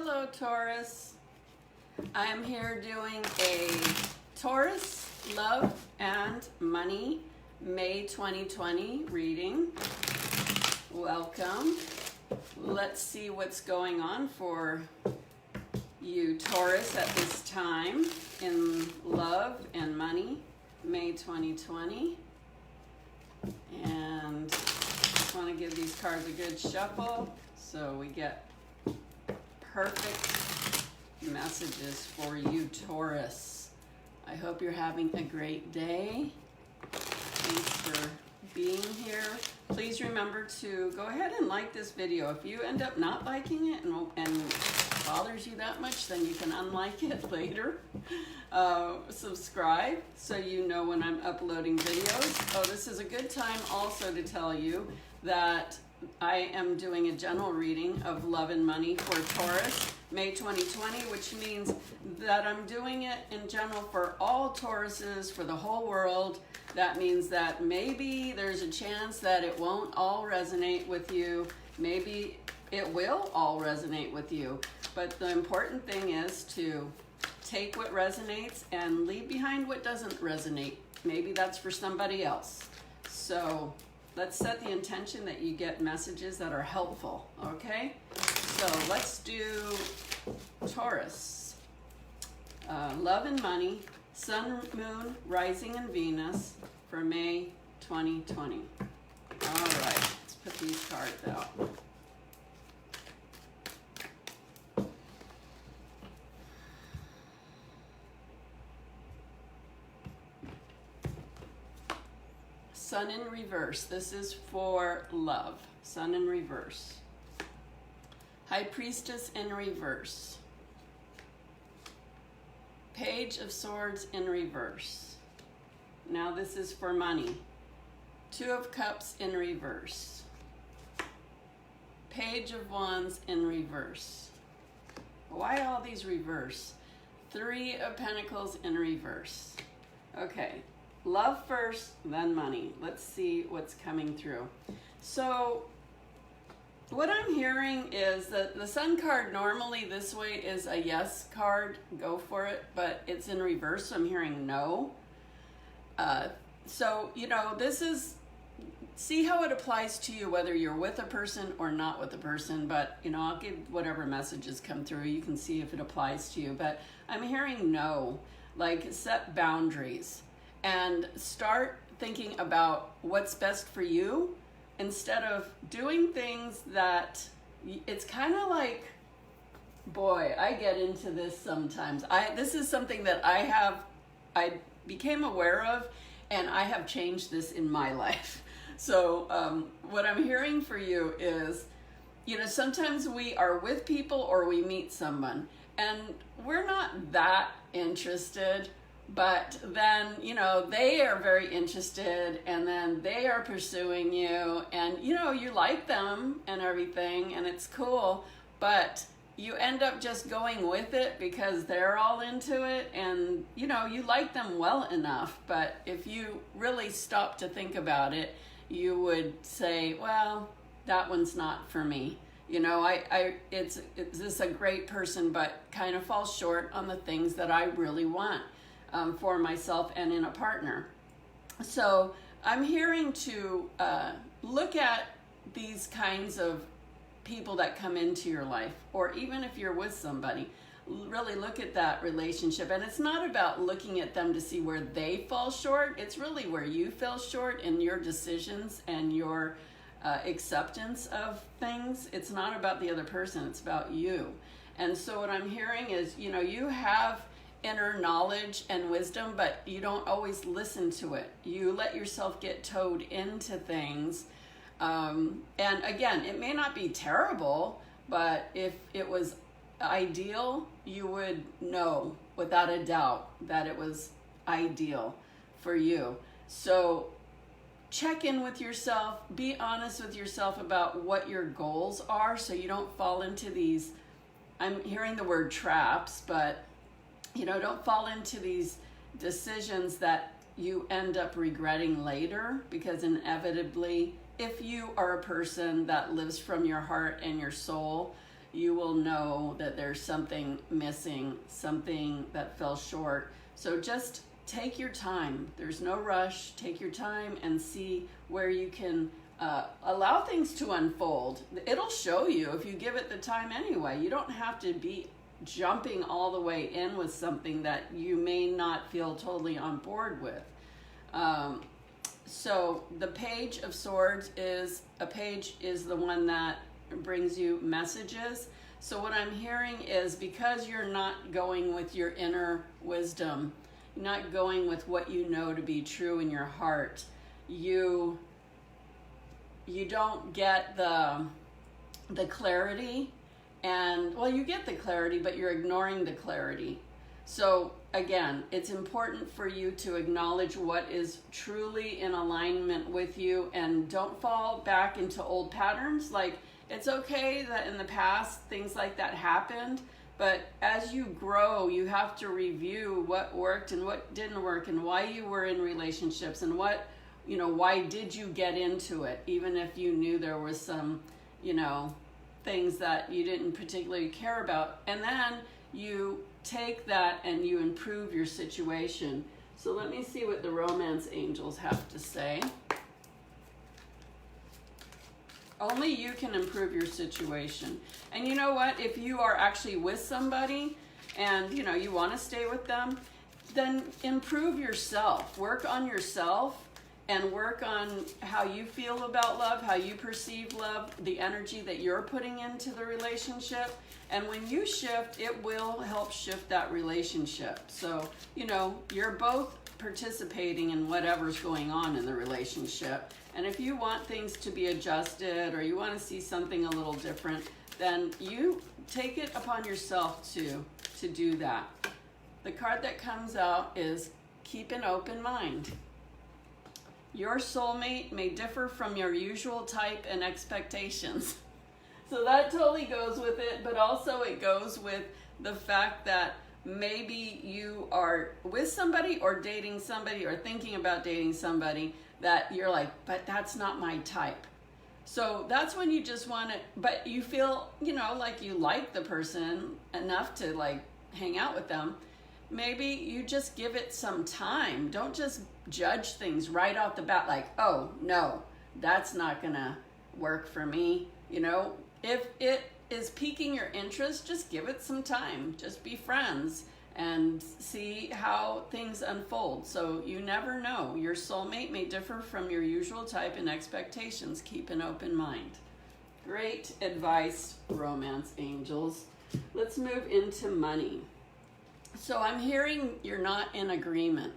Hello, Taurus. I'm here doing a Taurus Love and Money May 2020 reading. Welcome. Let's see what's going on for you, Taurus, at this time in love and money, May 2020. And just want to give these cards a good shuffle so we get perfect messages for you, Taurus. I hope you're having a great day. Thanks for being here. Please remember to go ahead and like this video. If you end up not liking it and bothers you that much, then you can unlike it later. Subscribe so you know when I'm uploading videos. Oh, this is a good time also to tell you that I am doing a general reading of love and money for Taurus, May 2020, which means that I'm doing it in general for all Tauruses, for the whole world. That means that maybe there's a chance that it won't all resonate with you. Maybe it will all resonate with you. But the important thing is to take what resonates and leave behind what doesn't resonate. Maybe that's for somebody else. So let's set the intention that you get messages that are helpful, okay? So let's do Taurus. Love and money, sun, moon, rising, and Venus for May 2020. All right, let's put these cards out. Sun in reverse. This is for love. Sun in reverse. High Priestess in reverse. Page of Swords in reverse. Now this is for money. Two of Cups in reverse. Page of Wands in reverse. Why all these reverse? Three of Pentacles in reverse. Okay. Love first, then money. Let's see what's coming through. So what I'm hearing is that the Sun card normally this way is a yes card, go for it, but it's in reverse, so I'm hearing no. So, you know, this is, see how it applies to you, whether you're with a person or not with a person, but, you know, I'll give whatever messages come through. You can see if it applies to you, but I'm hearing no, like set boundaries. And start thinking about what's best for you instead of doing things that it's kind of like, boy, I get into this sometimes. This is something that I became aware of, and I have changed this in my life. So what I'm hearing for you is, you know, sometimes we are with people or we meet someone and we're not that interested. But then, you know, they are very interested and then they are pursuing you and, you know, you like them and everything and it's cool, but you end up just going with it because they're all into it and, you know, you like them well enough. But if you really stop to think about it, you would say, well, that one's not for me. You know, it's this a great person, but kind of falls short on the things that I really want. For myself and in a partner. So I'm hearing to look at these kinds of people that come into your life, or even if you're with somebody, really look at that relationship. And it's not about looking at them to see where they fall short. It's really where you fell short in your decisions and your acceptance of things. It's not about the other person, it's about you. And so what I'm hearing is, you know, you have inner knowledge and wisdom, but you don't always listen to it. You let yourself get towed into things. And again, it may not be terrible, but if it was ideal, you would know without a doubt that it was ideal for you. So check in with yourself, be honest with yourself about what your goals are so you don't fall into these, I'm hearing the word traps, but you know, don't fall into these decisions that you end up regretting later, because inevitably, if you are a person that lives from your heart and your soul, you will know that there's something missing, something that fell short. So just take your time. There's no rush. Take your time and see where you can allow things to unfold. It'll show you if you give it the time anyway. You don't have to be jumping all the way in with something that you may not feel totally on board with. So the Page of Swords is the one that brings you messages. So what I'm hearing is, because you're not going with your inner wisdom, you're not going with what you know to be true in your heart, you don't get the clarity. And well, you get the clarity, but you're ignoring the clarity. So again, it's important for you to acknowledge what is truly in alignment with you, and don't fall back into old patterns. Like, it's okay that in the past things like that happened, but as you grow, you have to review what worked and what didn't work, and why you were in relationships, and why did you get into it, even if you knew there was some, things that you didn't particularly care about. And then you take that and you improve your situation. So let me see what the romance angels have to say. Only you can improve your situation. And you know what? If you are actually with somebody and you want to stay with them, then improve yourself. Work on yourself and work on how you feel about love, how you perceive love, the energy that you're putting into the relationship. And when you shift, it will help shift that relationship. So, you're both participating in whatever's going on in the relationship. And if you want things to be adjusted, or you want to see something a little different, then you take it upon yourself to do that. The card that comes out is keep an open mind. Your soulmate may differ from your usual type and expectations. So that totally goes with it, but also it goes with the fact that maybe you are with somebody or dating somebody or thinking about dating somebody that you're like, but that's not my type. So that's when you just want to, but you feel, like you like the person enough to hang out with them. Maybe you just give it some time. Don't just judge things right off the bat like, oh, no, that's not going to work for me. If it is piquing your interest, just give it some time. Just be friends and see how things unfold. So you never know. Your soulmate may differ from your usual type and expectations. Keep an open mind. Great advice, romance angels. Let's move into money. So I'm hearing you're not in agreement.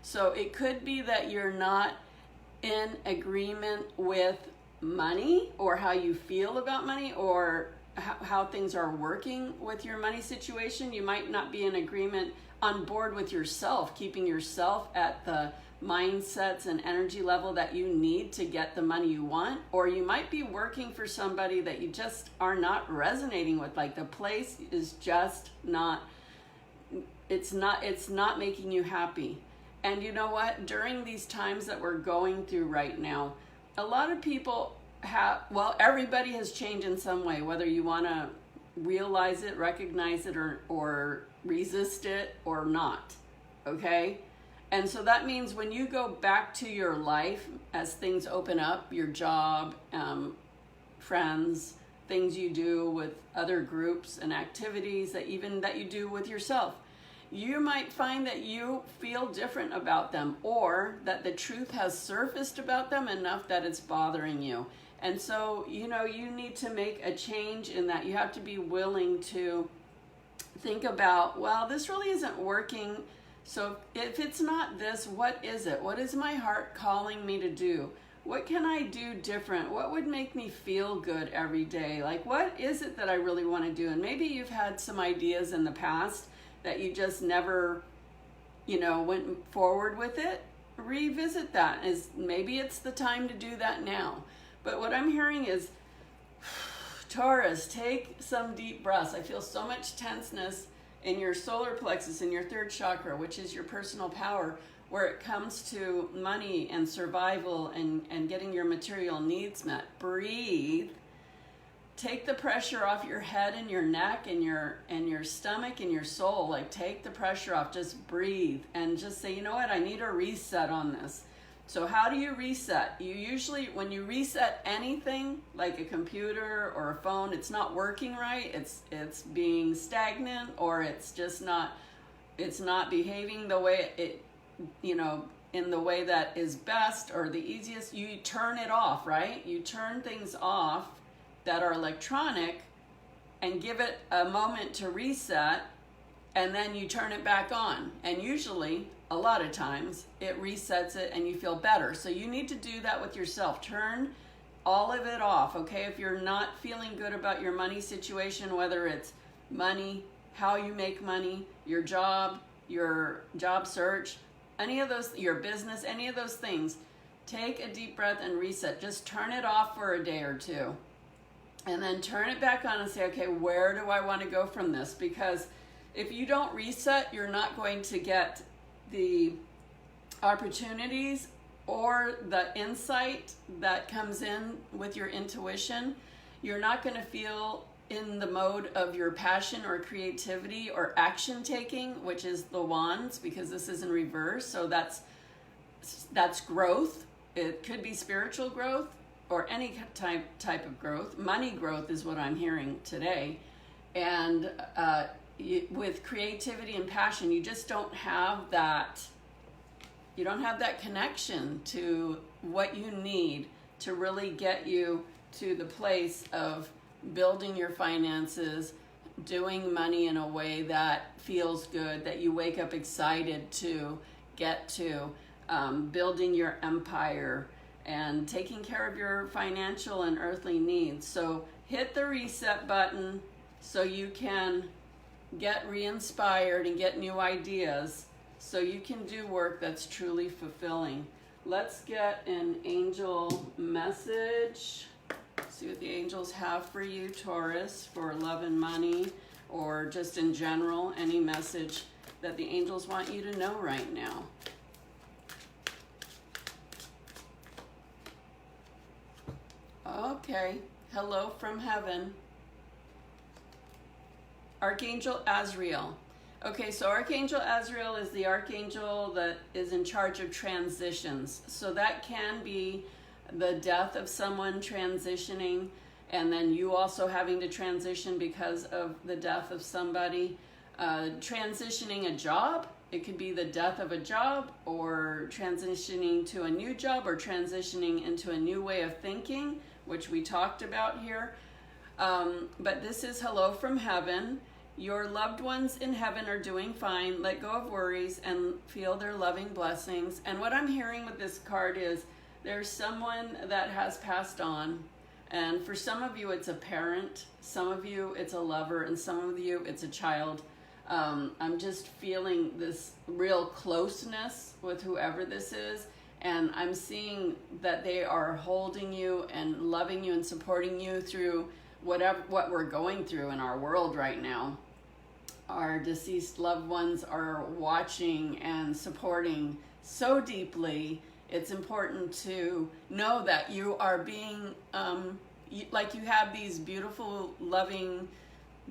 So it could be that you're not in agreement with money, or how you feel about money, or how things are working with your money situation. You might not be in agreement on board with yourself, keeping yourself at the mindsets and energy level that you need to get the money you want. Or you might be working for somebody that you just are not resonating with. Like, the place is just not, it's not making you happy. And you know what? During these times that we're going through right now, a lot of people everybody has changed in some way, whether you want to realize it, recognize it, or resist it or not, okay? And so that means when you go back to your life, as things open up, your job, friends, things you do with other groups and activities that you do with yourself, you might find that you feel different about them, or that the truth has surfaced about them enough that it's bothering you. And so, you need to make a change in that. You have to be willing to think about, well, this really isn't working. So if it's not this, what is it? What is my heart calling me to do? What can I do different? What would make me feel good every day? Like, what is it that I really want to do? And maybe you've had some ideas in the past that you just never, went forward with it. Revisit that. Maybe it's the time to do that now. But what I'm hearing is, Taurus, take some deep breaths. I feel so much tenseness in your solar plexus, in your third chakra, which is your personal power, where it comes to money and survival and getting your material needs met. Breathe. take the pressure off your head and your neck and your stomach and your soul. Like, take the pressure off. Just breathe and just say, you know what, I need a reset on this. So how do you reset? You usually, when you reset anything like a computer or a phone, it's not working right, it's being stagnant, or it's just not, it's not behaving the way it, you know, in the way that is best or the easiest, you turn it off, right? You turn things off that are electronic and give it a moment to reset, and then you turn it back on. And usually, a lot of times, it resets it and you feel better. So you need to do that with yourself. Turn all of it off, okay? If you're not feeling good about your money situation, whether it's money, how you make money, your job search, any of those, your business, any of those things, take a deep breath and reset. Just turn it off for a day or two. And then turn it back on and say, okay, where do I want to go from this? Because if you don't reset, you're not going to get the opportunities or the insight that comes in with your intuition. You're not going to feel in the mode of your passion or creativity or action taking, which is the wands, because this is in reverse. So that's growth. It could be spiritual growth or any type of growth. Money growth is what I'm hearing today. And with creativity and passion, you just don't have that. You don't have that connection to what you need to really get you to the place of building your finances, doing money in a way that feels good, that you wake up excited to get to, building your empire and taking care of your financial and earthly needs. So hit the reset button so you can get re-inspired and get new ideas so you can do work that's truly fulfilling. Let's get an angel message. See what the angels have for you, Taurus, for love and money, or just in general, any message that the angels want you to know right now. Okay, hello from heaven. Archangel Azrael. Okay, so Archangel Azrael is the archangel that is in charge of transitions. So that can be the death of someone transitioning, and then you also having to transition because of the death of somebody. Transitioning a job, it could be the death of a job, or transitioning to a new job, or transitioning into a new way of thinking, which we talked about here. But this is hello from heaven. Your loved ones in heaven are doing fine. Let go of worries and feel their loving blessings. And what I'm hearing with this card is there's someone that has passed on. And for some of you, it's a parent. Some of you, it's a lover. And some of you, it's a child. I'm just feeling this real closeness with whoever this is. And I'm seeing that they are holding you and loving you and supporting you through what we're going through in our world right now. Our deceased loved ones are watching and supporting so deeply. It's important to know that you are being, like you have these beautiful, loving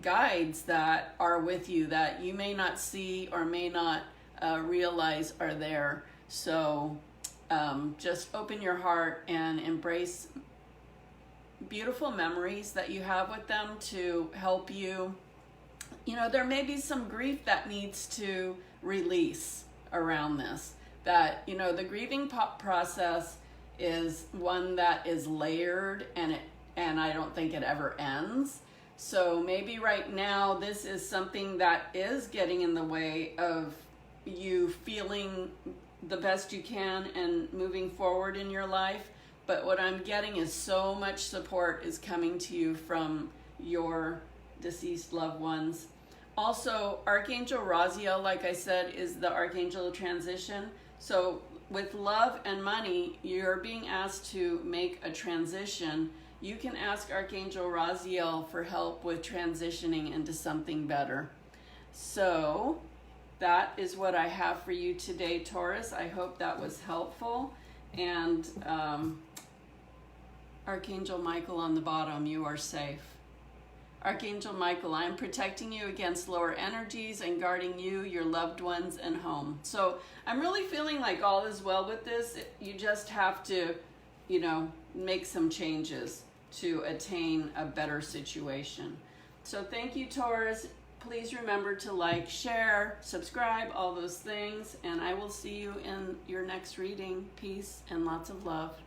guides that are with you that you may not see or may not realize are there. So just open your heart and embrace beautiful memories that you have with them to help you. You know, there may be some grief that needs to release around this. That, you know, the grieving process is one that is layered, and I don't think it ever ends. So maybe right now this is something that is getting in the way of you feeling the best you can and moving forward in your life. But what I'm getting is so much support is coming to you from your deceased loved ones. Also, Archangel Raziel, like I said, is the Archangel of Transition. So with love and money, you're being asked to make a transition. You can ask Archangel Raziel for help with transitioning into something better. So that is what I have for you today, Taurus. I hope that was helpful. And Archangel Michael on the bottom, you are safe. Archangel Michael, I am protecting you against lower energies and guarding you, your loved ones, and home. So I'm really feeling like all is well with this. You just have to, you know, make some changes to attain a better situation. So thank you, Taurus. Please remember to like, share, subscribe, all those things. And I will see you in your next reading. Peace and lots of love.